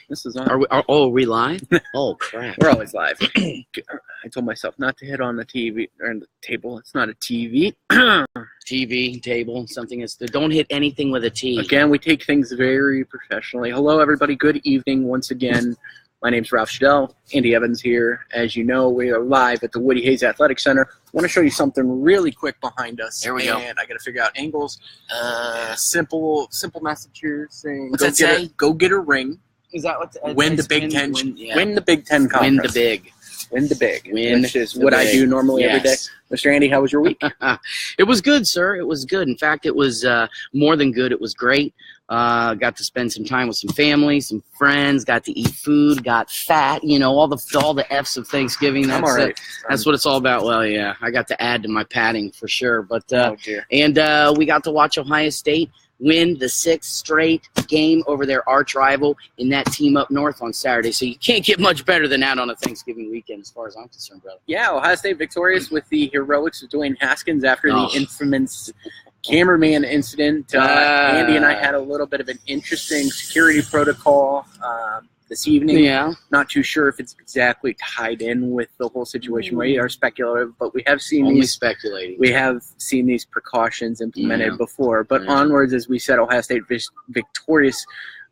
This is on. Are we live? Oh, crap. We're always live. I told myself not to hit on the TV or the table. It's not a TV. TV, table, something is. Don't hit anything with a T. Again, we take things very professionally. Hello, everybody. Good evening once again. My name's Ralph Schudel. Andy Evans here. As you know, we are live at the Woody Hayes Athletic Center. I want to show you something really quick behind us. There we go. And I got to figure out angles. Simple message here saying, what's that say? Go get a ring. Is that what? Win the Big Ten. Win the Big Ten conference. Win the big. Win the big. Which is what I do normally every day. Mr. Andy, how was your week? It was good, sir. It was good. In fact, it was more than good. It was great. Got to spend some time with some family, some friends. Got to eat food. Got fat. You know, all the F's of Thanksgiving. That's, I'm all right. That's what it's all about. Well, yeah, I got to add to my padding for sure. But we got to watch Ohio State win the 6th straight game over their arch rival in that team up north on Saturday. So you can't get much better than that on a Thanksgiving weekend as far as I'm concerned, brother. Yeah, Ohio State victorious with the heroics of Dwayne Haskins after the infamous cameraman incident. Andy and I had a little bit of an interesting security protocol this evening. Yeah. Not too sure if it's exactly tied in with the whole situation. We are speculative, but we have seen speculating. We have seen these precautions implemented before. But onwards, as we said, Ohio State victorious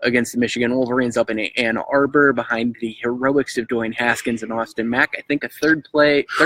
against the Michigan Wolverines up in Ann Arbor behind the heroics of Dwayne Haskins and Austin Mack. I think a third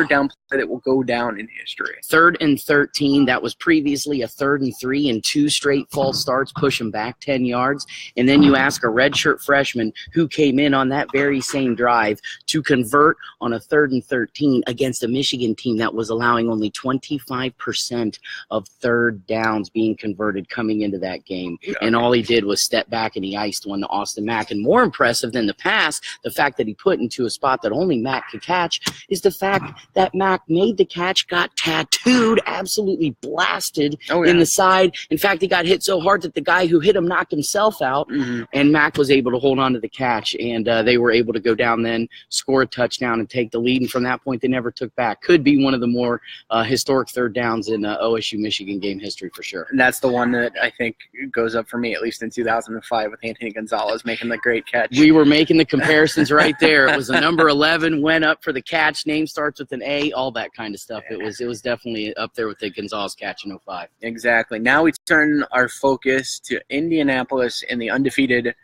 down play that will go down in history. 3rd and 13. That was previously a 3rd and 3 and 2 straight false starts, pushing back 10 yards. And then you ask a redshirt freshman who came in on that very same drive to convert on a 3rd and 13 against a Michigan team that was allowing only 25% of third downs being converted coming into that game. Yeah. And all he did was step back and he iced one to Austin Mack. And more impressive than the pass, the fact that he put into a spot that only Mack could catch, is the fact that Mack made the catch, got tattooed, absolutely blasted in the side. In fact, he got hit so hard that the guy who hit him knocked himself out, and Mack was able to hold on to the catch, and they were able to go down then, score a touchdown, and take the lead. And from that point, they never took back. Could be one of the more historic third downs in OSU-Michigan game history for sure. And that's the one that I think goes up for me, at least in 2005, with Anthony Gonzalez making the great catch. We were making the comparisons right there. It was a number 11, went up for the catch, name starts with an A, all that kind of stuff. It was definitely up there with the Gonzalez catch in 05. Exactly. Now we turn our focus to Indianapolis and the undefeated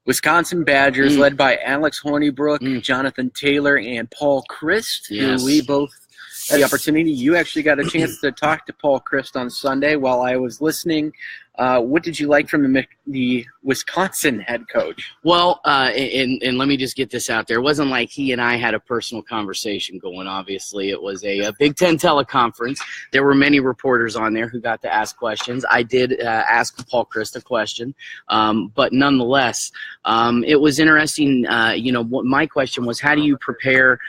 Wisconsin Badgers, led by Alex Hornibrook, Jonathan Taylor, and Paul Christ, who we both had the opportunity. You actually got a chance to talk to Paul Christ on Sunday while I was listening. What did you like from the Wisconsin head coach? Well, and let me just get this out there. It wasn't like he and I had a personal conversation going, obviously. It was a Big Ten teleconference. There were many reporters on there who got to ask questions. I did ask Paul Christ a question, but nonetheless, it was interesting. What my question was, how do you prepare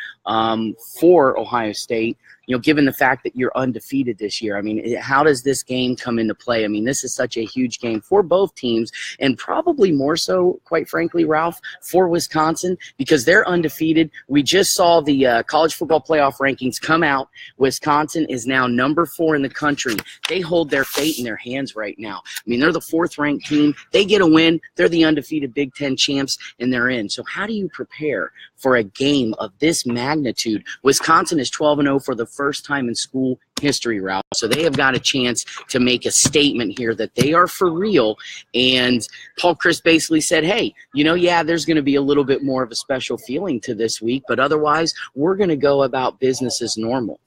for Ohio State? Given the fact that you're undefeated this year, I mean, how does this game come into play? I mean, this is such a huge game for both teams, and probably more so, quite frankly, Ralph, for Wisconsin, because they're undefeated. We just saw the college football playoff rankings come out. Wisconsin is now number 4 in the country. They hold their fate in their hands right now. I mean, they're the 4th-ranked team. They get a win. They're the undefeated Big Ten champs, and they're in. So how do you prepare for a game of this magnitude? Wisconsin is 12-0 for the first time in school history, Ralph. So they have got a chance to make a statement here that they are for real. And Paul Christ basically said, hey, there's going to be a little bit more of a special feeling to this week, but otherwise we're going to go about business as normal.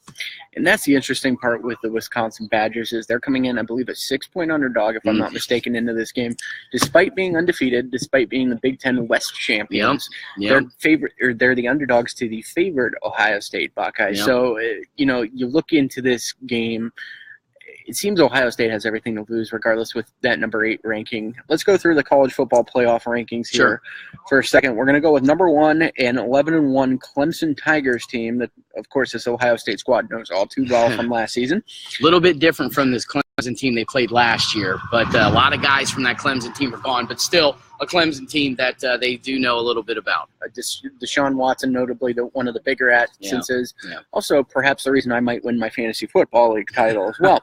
And that's the interesting part with the Wisconsin Badgers is they're coming in, I believe, a 6-point underdog, if I'm not mistaken, into this game, despite being undefeated, despite being the Big Ten West champions. Yep. They're the underdogs to the favored Ohio State Buckeyes. Yep. So, you look into this game. It seems Ohio State has everything to lose, regardless with that number 8 ranking. Let's go through the college football playoff rankings here for a second. We're going to go with number 1 and 11-1 Clemson Tigers team that, of course, this Ohio State squad knows all too well from last season. A little bit different from this Clemson team they played last year, but a lot of guys from that Clemson team are gone, but still a Clemson team that they do know a little bit about. Deshaun Watson, notably one of the bigger absences. Yeah. Also, perhaps the reason I might win my fantasy football league title as well.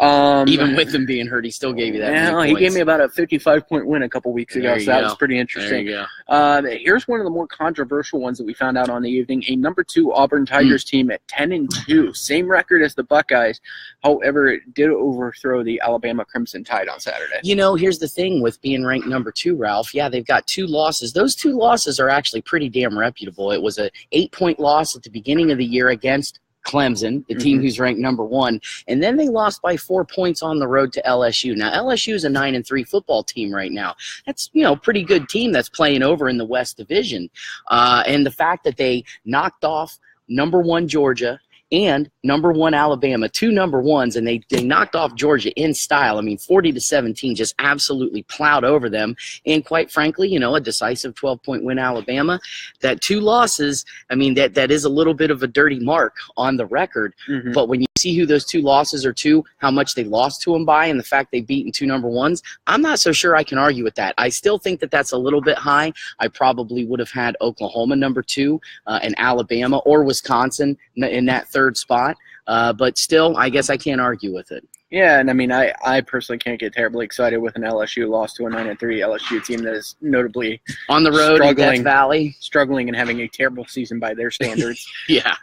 Even with him being hurt, he still gave you that many points. He gave me about a 55-point win a couple weeks ago, so that was pretty interesting. There you go. Here's one of the more controversial ones that we found out on the evening. A number 2 Auburn Tigers team at 10-2, same record as the Buckeyes. However, it did overthrow the Alabama Crimson Tide on Saturday. Here's the thing with being ranked number 2, Ralph. Yeah, they've got 2 losses. Those 2 losses are actually pretty damn reputable. It was a 8-point loss at the beginning of the year against Clemson, the team who's ranked number 1, and then they lost by 4 points on the road to LSU. Now, LSU is a 9-3 football team right now. That's, pretty good team that's playing over in the West Division. And the fact that they knocked off number 1 Georgia and number 1 Alabama, 2 number 1s, and they knocked off Georgia in style. 40-17, just absolutely plowed over them. And quite frankly, a decisive 12-point win Alabama. That 2 losses, that is a little bit of a dirty mark on the record. But when you see who those 2 losses are to, how much they lost to them by, and the fact they've beaten 2 number 1s, I'm not so sure I can argue with that. I still think that that's a little bit high. I probably would have had Oklahoma number 2 and Alabama or Wisconsin in that 3rd spot. But still, I guess I can't argue with it. Yeah, and I personally can't get terribly excited with an LSU loss to a 9-3 LSU team that is notably on the road in Death Valley, struggling and having a terrible season by their standards. Yeah.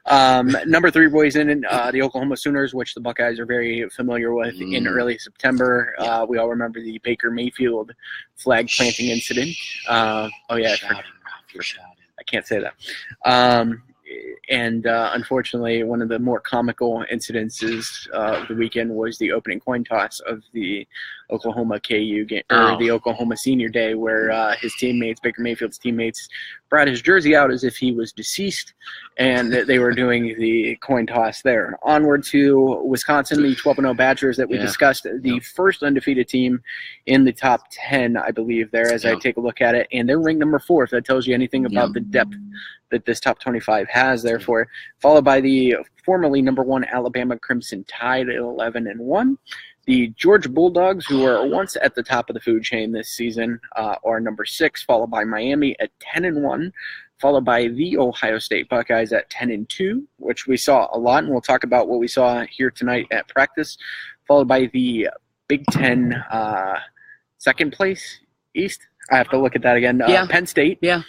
Number 3 boys in the Oklahoma Sooners, which the Buckeyes are very familiar with. In early September, we all remember the Baker Mayfield flag planting incident. I can't say that. And unfortunately, one of the more comical incidences of the weekend was the opening coin toss of the Oklahoma KU game, or the Oklahoma Senior Day, where his teammates, Baker Mayfield's teammates, brought his jersey out as if he was deceased, and they were doing the coin toss there. Onward to Wisconsin, the 12-0 Badgers that we discussed, the first undefeated team in the top 10, I believe, there, as I take a look at it, and they're ranked number 4, if that tells you anything about the depth that this top 25 has, therefore, followed by the formerly number 1 Alabama Crimson Tide at 11-1. The Georgia Bulldogs, who were once at the top of the food chain this season, are number 6, followed by Miami at 10-1, followed by the Ohio State Buckeyes at 10-2, which we saw a lot, and we'll talk about what we saw here tonight at practice, followed by the Big Ten second place East. I have to look at that again. Penn State. Yeah.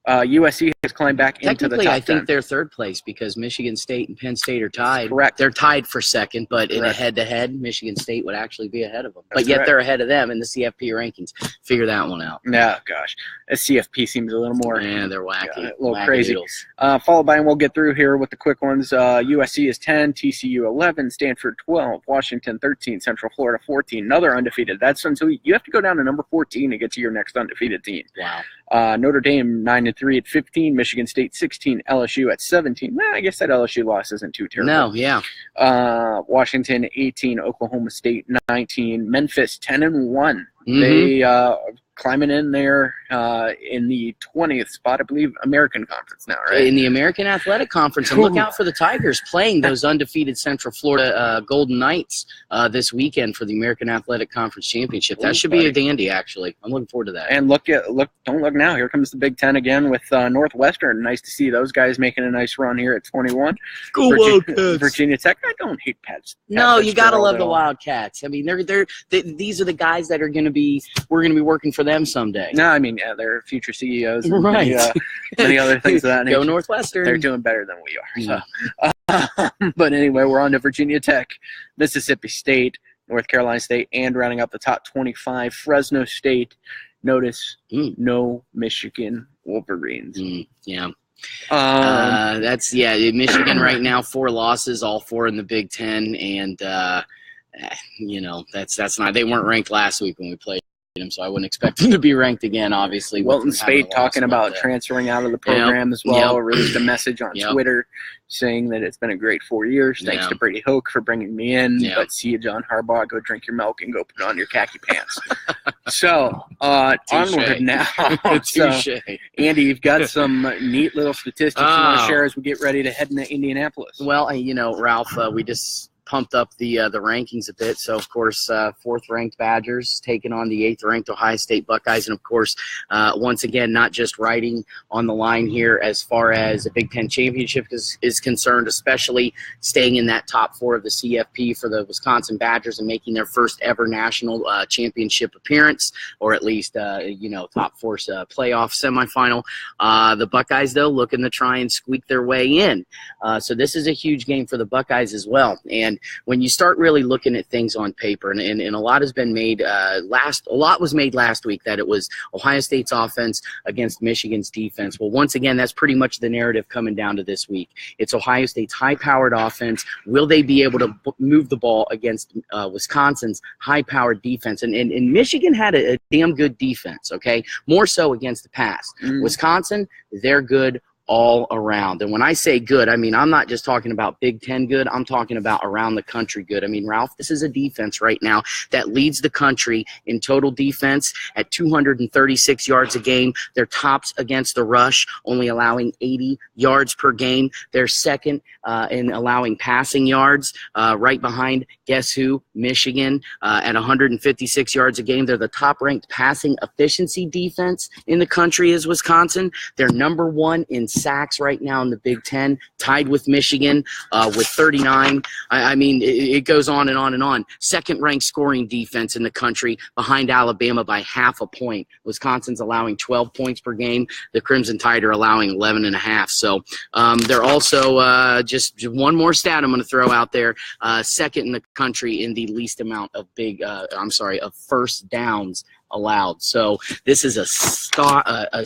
USC has climbed back into the top 10. I think they're 3rd place because Michigan State and Penn State are tied. Correct. They're tied for 2nd, but in a head-to-head, Michigan State would actually be ahead of them. But yet they're ahead of them in the CFP rankings. Figure that one out. Yeah, gosh. The CFP seems a little more... Yeah, they're wacky. A little crazy. Followed by, and we'll get through here with the quick ones, USC is 10, TCU 11, Stanford 12, Washington 13, Central Florida 14. Another undefeated. That's until you have to go down to number 14 to get to your next undefeated team. Wow. Notre Dame 9-3 at 15, Michigan State 16, LSU at 17. I guess that LSU loss isn't too terrible. No, yeah. Washington 18, Oklahoma State 19, Memphis 10-1. They climbing in there in the 20th spot, I believe, American Conference now, right? In the American Athletic Conference. And look out for the Tigers playing those undefeated Central Florida Golden Knights this weekend for the American Athletic Conference Championship. That should be a dandy, actually. I'm looking forward to that. And don't look now. Here comes the Big Ten again with Northwestern. Nice to see those guys making a nice run here at 21. Virginia Tech. I don't hate Pats. No, you got to love the Wildcats. These are the guys that are going to be, we're going to be working for them someday. No, they're future CEOs. And many other things of that nature. Go Northwestern. They're doing better than we are. So. But anyway, we're on to Virginia Tech, Mississippi State, North Carolina State, and rounding up the top 25, Fresno State. Notice no Michigan Wolverines. Michigan right now 4 losses, all 4 in the Big Ten, and that's not. They weren't ranked last week when we played them, so I wouldn't expect them to be ranked again, obviously. Wilton Spate talking about transferring out of the program as well. Released a message on Twitter saying that it's been a great 4 years. Thanks to Brady Hoke for bringing me in. But see you, John Harbaugh. Go drink your milk and go put on your khaki pants. So, onward now. So, Andy, you've got some neat little statistics you want to share as we get ready to head into Indianapolis. Well, Ralph, we just pumped up the rankings a bit. So, of course, 4th-ranked Badgers taking on the 8th-ranked Ohio State Buckeyes. And, of course, once again, not just riding on the line here as far as the Big Ten championship is concerned, especially staying in that top 4 of the CFP for the Wisconsin Badgers and making their first ever national championship appearance, or at least, top 4 playoff semifinal. The Buckeyes, though, looking to try and squeak their way in. So this is a huge game for the Buckeyes as well. And when you start really looking at things on paper, and a lot has been made a lot was made last week that it was Ohio State's offense against Michigan's defense. Well, once again, that's pretty much the narrative coming down to this week. It's Ohio State's high-powered offense. Will they be able to move the ball against Wisconsin's high-powered defense? And Michigan had a damn good defense, okay? More so against the pass. Wisconsin, they're good all around. And when I say good, I mean, I'm not just talking about Big Ten good. I'm talking about around the country good. I mean, Ralph, this is a defense right now that leads the country in total defense at 236 yards a game. They're tops against the rush, only allowing 80 yards per game. They're second in allowing passing yards, right behind, guess who? Michigan at 156 yards a game. They're the top-ranked passing efficiency defense in the country is Wisconsin. They're number 1 in sacks right now in the Big Ten, tied with Michigan with 39. I mean, it goes on and on and on. Second-ranked scoring defense in the country, behind Alabama by half a point. Wisconsin's allowing 12 points per game. The Crimson Tide are allowing 11.5. So they're also just one more stat I'm going to throw out there. Second in the country in the least amount of of first downs allowed. So this is a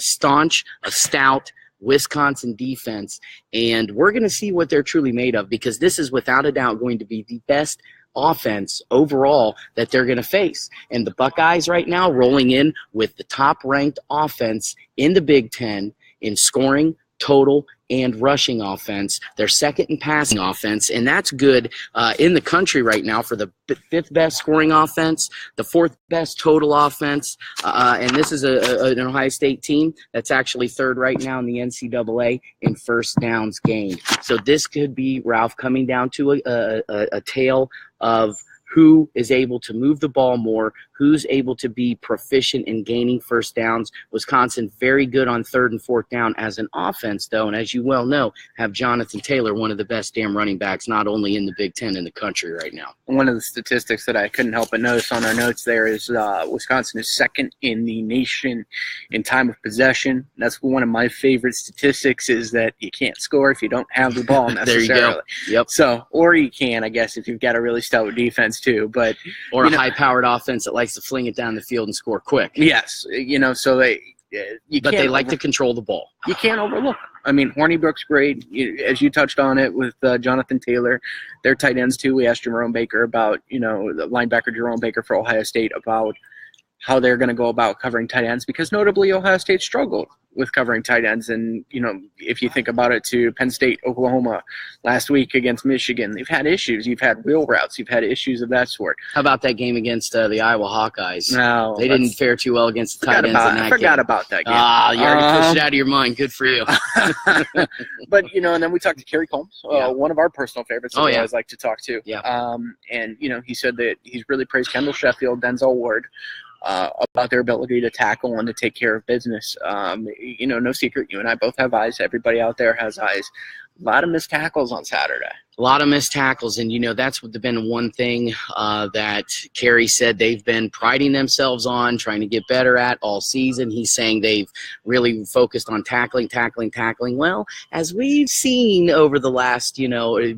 staunch, stout Wisconsin defense, and we're going to see what they're truly made of, because this is without a doubt going to be the best offense overall that they're going to face. And the Buckeyes right now rolling in with the top-ranked offense in the Big Ten in scoring, total, and rushing offense. They're second in passing offense, and that's good in the country right now for the 5th best scoring offense, the 4th best total offense, and this is an Ohio State team that's actually 3rd right now in the NCAA in first downs gained. So this could be, Ralph, coming down to a tale of who is able to move the ball more, who's able to be proficient in gaining first downs. Wisconsin very good on 3rd and 4th down as an offense, though, and as you well know, have Jonathan Taylor, one of the best damn running backs, not only in the Big Ten, in the country right now. One of the statistics that I couldn't help but notice on our notes there is Wisconsin is second in the nation in time of possession. That's one of my favorite statistics, is that you can't score if you don't have the ball necessarily. There you go. Yep. So, or you can, I guess, if you've got a really stout defense too, but or a high-powered offense that likes to fling it down the field and score quick. Yes, so they like to control the ball. You can't overlook. I mean, Hornibrook's great, as you touched on it with Jonathan Taylor. Their tight ends too. We asked Jerome Baker about, the linebacker Jerome Baker for Ohio State, about how they're going to go about covering tight ends, because notably Ohio State struggled with covering tight ends. And, if you think about it, to Penn State, Oklahoma last week against Michigan, they've had issues. You've had wheel routes. You've had issues of that sort. How about that game against the Iowa Hawkeyes? No. They didn't fare too well against the tight ends in that game. I forgot about that game. You already pushed it out of your mind. Good for you. But, and then we talked to Kerry Combs, one of our personal favorites that we always like to talk to. Yeah. And, he said that he's really praised Kendall Sheffield, Denzel Ward, about their ability to tackle and to take care of business. No secret, you and I both have eyes. Everybody out there has eyes. A lot of missed tackles on Saturday. A lot of missed tackles, and that's been one thing that Kerry said they've been priding themselves on, trying to get better at all season. He's saying they've really focused on tackling. Well, as we've seen over the last,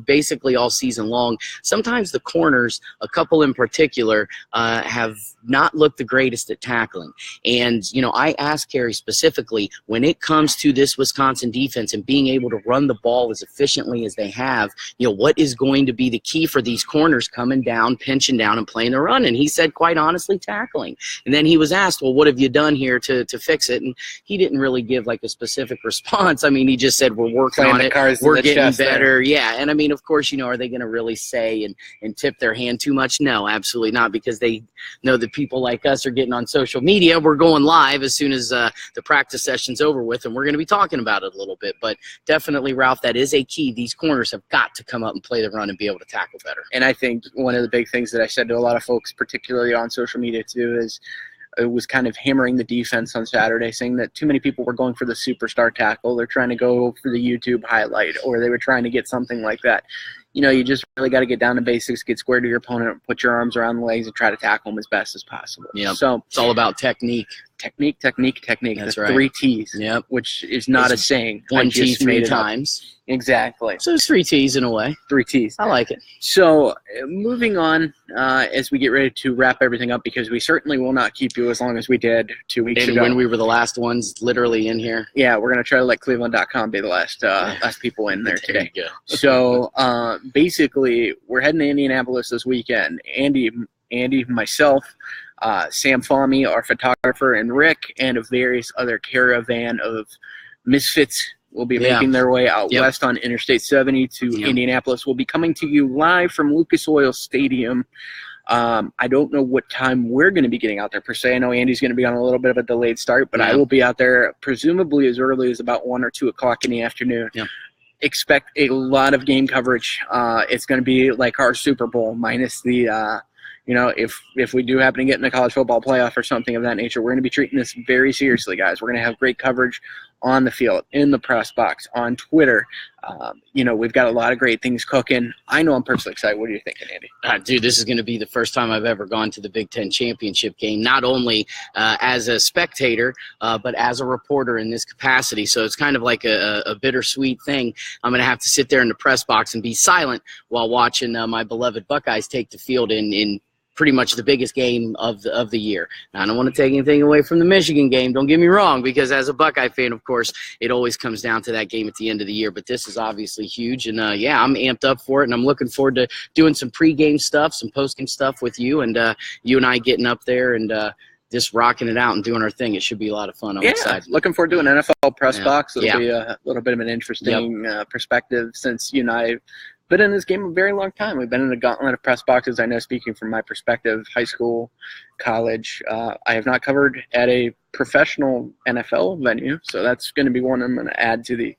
basically all season long, sometimes the corners, a couple in particular, have not looked the greatest at tackling. And, I asked Kerry specifically, when it comes to this Wisconsin defense and being able to run the ball as efficiently as they have, what is going to be the key for these corners coming down, pinching down, and playing the run? And he said, quite honestly, tackling. And then he was asked, well, what have you done here to fix it? And he didn't really give like a specific response. I mean, he just said, we're working on it. We're getting better. Yeah. And I mean, of course, are they going to really say and tip their hand too much? No, absolutely not, because they know that people like us are getting on social media. We're going live as soon as the practice session's over with, and we're going to be talking about it a little bit. But definitely, Ralph, that that is a key. These corners have got to come up and play the run and be able to tackle better. And I think one of the big things that I said to a lot of folks, particularly on social media too, is it was kind of hammering the defense on Saturday, saying that too many people were going for the superstar tackle. They're trying to go for the YouTube highlight, or they were trying to get something like that. You just really got to get down to basics, get square to your opponent, put your arms around the legs, and try to tackle them as best as possible. Yeah. So it's all about technique. Technique. That's right. 3 T's. Yep. Which is not a saying. 1 T 3 times. Exactly. So it's 3 T's in a way. 3 T's. I like it. So moving on, as we get ready to wrap everything up, because we certainly will not keep you as long as we did 2 weeks ago. And when we were the last ones literally in here. Yeah, we're going to try to let Cleveland.com be the last people in there today. There you go. So basically, we're heading to Indianapolis this weekend. Andy, myself, Sam Fahmy, our photographer, and Rick, and a various other caravan of misfits will be making their way out west on Interstate 70 to Indianapolis. We'll be coming to you live from Lucas Oil Stadium. I don't know what time we're going to be getting out there per se. I know Andy's going to be on a little bit of a delayed start, but I will be out there presumably as early as about 1 or 2 o'clock in the afternoon. Yeah. Expect a lot of game coverage. It's going to be like our Super Bowl minus the if we do happen to get in the college football playoff or something of that nature, we're going to be treating this very seriously, guys. We're going to have great coverage on the field, in the press box, on Twitter. We've got a lot of great things cooking. I know I'm personally excited. What are you thinking, Andy? Dude, this is going to be the first time I've ever gone to the Big Ten championship game, not only as a spectator, but as a reporter in this capacity. So it's kind of like a bittersweet thing. I'm going to have to sit there in the press box and be silent while watching my beloved Buckeyes take the field in pretty much the biggest game of the year. Now, I don't want to take anything away from the Michigan game. Don't get me wrong, because as a Buckeye fan, of course, it always comes down to that game at the end of the year. But this is obviously huge, and I'm amped up for it, and I'm looking forward to doing some pregame stuff, some postgame stuff with you, and you and I getting up there and just rocking it out and doing our thing. It should be a lot of fun. I'm excited. Looking forward to an NFL press box. It'll be a little bit of an interesting perspective, since you and I been in this game a very long time. We've been in a gauntlet of press boxes. I know, speaking from my perspective, high school, college, I have not covered at a professional NFL venue, so that's going to be one I'm going to add to the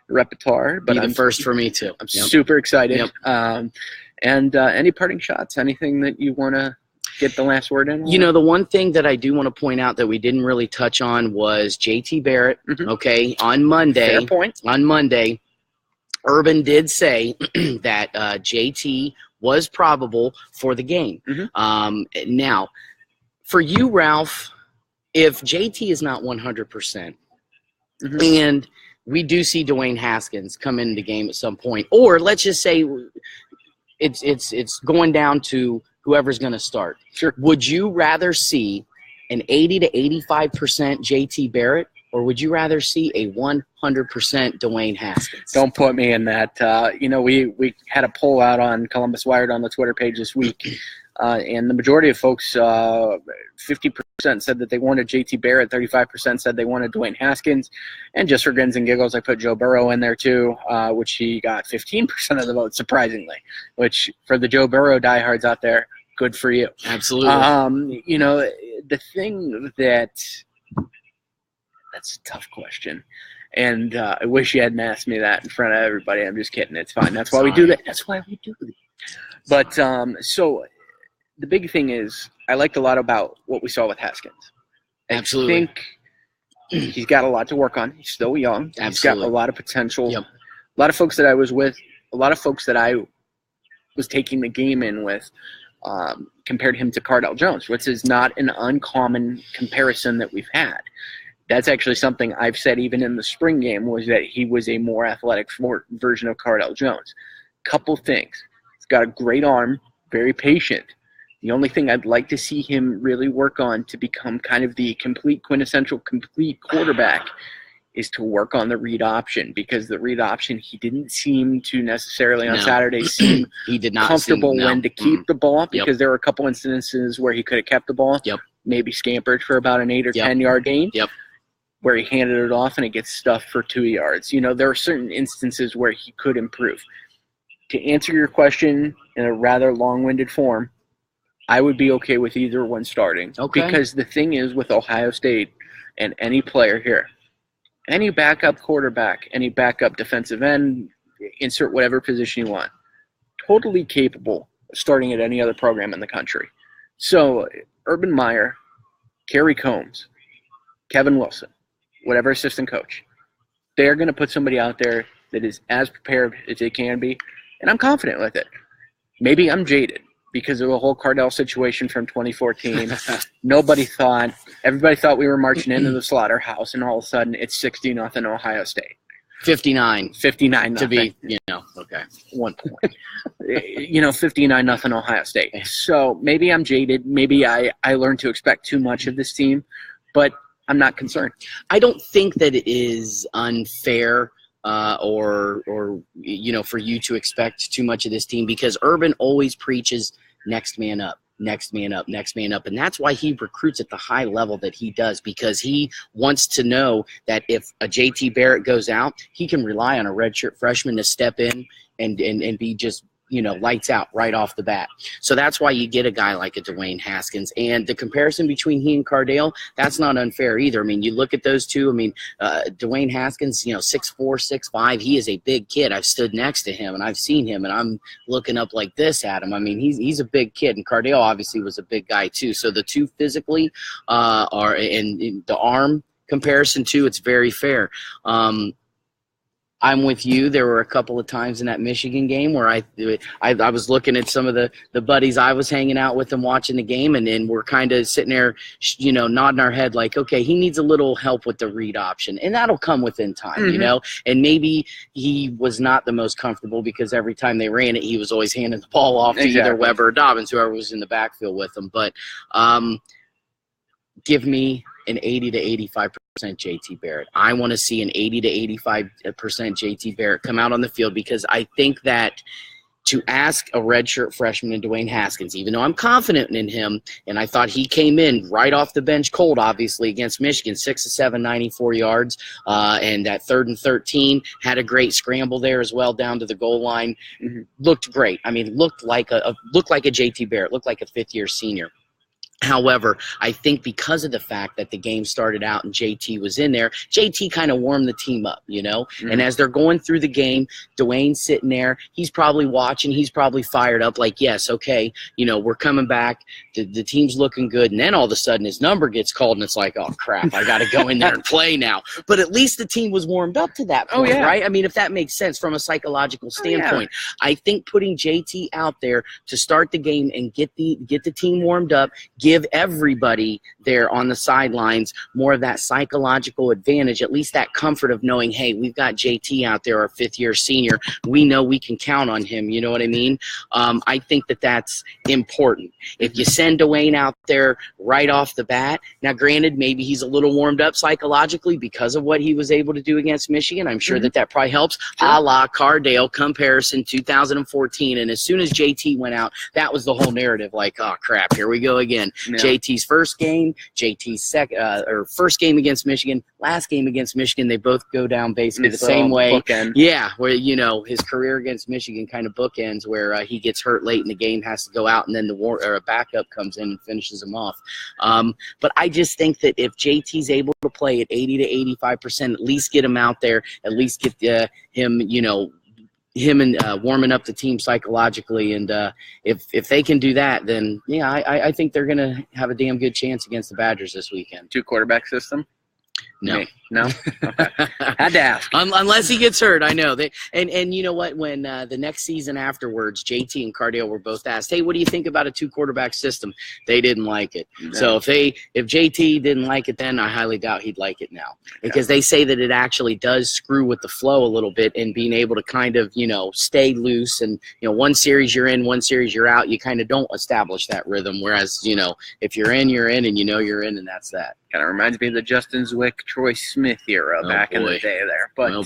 repertoire. But I'm first for me too. I'm super excited. And any parting shots? Anything that you want to get the last word in? The one thing that I do want to point out that we didn't really touch on was JT Barrett. Okay, on Monday. Fair point. On Monday, Urban did say that JT was probable for the game. Now, for you, Ralph, if JT is not 100%, and we do see Dwayne Haskins come into the game at some point, or let's just say it's going down to whoever's going to start. Sure. Would you rather see an 80 to 85% JT Barrett, or would you rather see a 100% Dwayne Haskins? Don't put me in that. We had a poll out on Columbus Wired on the Twitter page this week, and the majority of folks, 50% said that they wanted JT Barrett, 35% said they wanted Dwayne Haskins, and just for grins and giggles, I put Joe Burrow in there too, which he got 15% of the vote, surprisingly, which for the Joe Burrow diehards out there, good for you. Absolutely. The thing that's a tough question. And I wish you hadn't asked me that in front of everybody. I'm just kidding. It's fine. That's why we do that. That's why we do it. But so the big thing is I liked a lot about what we saw with Haskins. Absolutely. I think he's got a lot to work on. He's still young. Absolutely. He's got a lot of potential. Yep. A lot of folks that I was with, a lot of folks that I was taking the game in with, compared him to Cardell Jones, which is not an uncommon comparison that we've had. That's actually something I've said even in the spring game, was that he was a more athletic version of Cardell Jones. Couple things. He's got a great arm, very patient. The only thing I'd like to see him really work on to become kind of the quintessential complete quarterback is to work on the read option, because the read option, he didn't seem to necessarily on Saturday seem he did not comfortable when to keep the ball, because there were a couple instances where he could have kept the ball, maybe scampered for about an 8 or 10 yard gain. Where he handed it off and it gets stuffed for 2 yards. There are certain instances where he could improve. To answer your question in a rather long-winded form, I would be okay with either one starting. Okay. Because the thing is with Ohio State and any player here, any backup quarterback, any backup defensive end, insert whatever position you want, totally capable of starting at any other program in the country. So Urban Meyer, Kerry Combs, Kevin Wilson, whatever assistant coach, they're going to put somebody out there that is as prepared as they can be, and I'm confident with it. Maybe I'm jaded because of the whole Cardell situation from 2014. Everybody thought we were marching into the slaughterhouse, and all of a sudden it's 60-0 Ohio State. 59 to be, okay. 1 point. 59-0 Ohio State. So maybe I'm jaded. Maybe I learned to expect too much of this team, but I'm not concerned. I don't think that it is unfair or for you to expect too much of this team, because Urban always preaches next man up, next man up, next man up. And that's why he recruits at the high level that he does, because he wants to know that if a JT Barrett goes out, he can rely on a redshirt freshman to step in and be just lights out right off the bat. So that's why you get a guy like a Dwayne Haskins. And the comparison between he and Cardale, that's not unfair either. I mean, you look at those two. I mean, Dwayne Haskins, 6'4", 6'5", he is a big kid. I've stood next to him, and I've seen him, and I'm looking up like this at him. I mean, he's a big kid, and Cardale obviously was a big guy too. So the two physically are in the arm comparison too, it's very fair. I'm with you. There were a couple of times in that Michigan game where I was looking at some of the buddies I was hanging out with and watching the game, and then we're kind of sitting there, nodding our head like, okay, he needs a little help with the read option, and that'll come within time, And maybe he was not the most comfortable because every time they ran it, he was always handing the ball off to either Weber or Dobbins, whoever was in the backfield with him. But give me an 80 to 85% JT Barrett. I want to see an 80 to 85% JT Barrett come out on the field, because I think that to ask a redshirt freshman in Dwayne Haskins, even though I'm confident in him, and I thought he came in right off the bench cold, obviously, against Michigan, 6 of 7, 94 yards, and that 3rd and 13, had a great scramble there as well down to the goal line. Looked great. I mean, looked like a JT Barrett, looked like a fifth-year senior. However, I think because of the fact that the game started out and JT was in there, JT kind of warmed the team up, And as they're going through the game, Dwayne's sitting there. He's probably watching. He's probably fired up like, yes, okay, we're coming back. The team's looking good. And then all of a sudden his number gets called, and it's like, oh, crap, I got to go in there and play now. But at least the team was warmed up to that point, right? I mean, if that makes sense from a psychological standpoint. I think putting JT out there to start the game and get the team warmed up, give everybody there on the sidelines more of that psychological advantage, at least that comfort of knowing, hey, we've got JT out there, our fifth-year senior. We know we can count on him. You know what I mean? I think that's important. If you send Dwayne out there right off the bat, now granted, maybe he's a little warmed up psychologically because of what he was able to do against Michigan. I'm sure that probably helps. A la Cardale comparison 2014, and as soon as JT went out, that was the whole narrative, like, oh, crap, here we go again. JT's first game, JT's first game against Michigan, last game against Michigan, they both go down basically the same way. Bookend. Yeah, where his career against Michigan kind of bookends, where he gets hurt late in the game, has to go out, and then a backup comes in and finishes him off. But I just think that if JT's able to play at 80 to 85%, at least get him out there, at least get him, him and warming up the team psychologically, and if they can do that, then I think they're gonna have a damn good chance against the Badgers this weekend. 2-quarterback system? No. No? Okay. Had to ask. Unless he gets hurt, I know. And you know what? When the next season afterwards, JT and Cardale were both asked, hey, what do you think about a 2-quarterback system? They didn't like it. No. So if JT didn't like it then, I highly doubt he'd like it now. Because they say that it actually does screw with the flow a little bit, and being able to kind of, stay loose. And, one series you're in, one series you're out. You kind of don't establish that rhythm. Whereas, if you're in, and you're in, and that's that. Kind of reminds me of the Justin Zwick, Troy Smith era back in the day there. But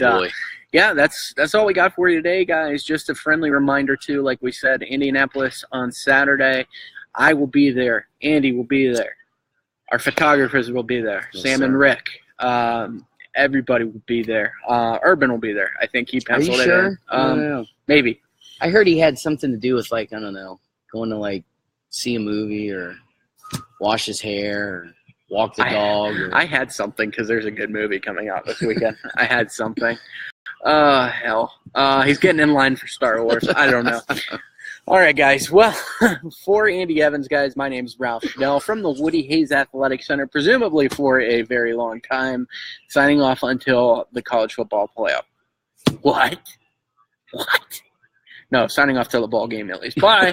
that's all we got for you today, guys. Just a friendly reminder too, like we said, Indianapolis on Saturday. I will be there. Andy will be there. Our photographers will be there. Yes, Sam and Rick. Everybody will be there. Urban will be there. I think he penciled it in. Maybe. I heard he had something to do with, like, I don't know, going to, like, see a movie or wash his hair or walk the dog. I had something because there's a good movie coming out this weekend. I had something. Hell. He's getting in line for Star Wars. I don't know. All right, guys. Well, for Andy Evans, guys, my name is Ralph Schudel from the Woody Hayes Athletic Center, presumably for a very long time, signing off until the college football playoff. What? No, signing off till the ball game at least. Bye.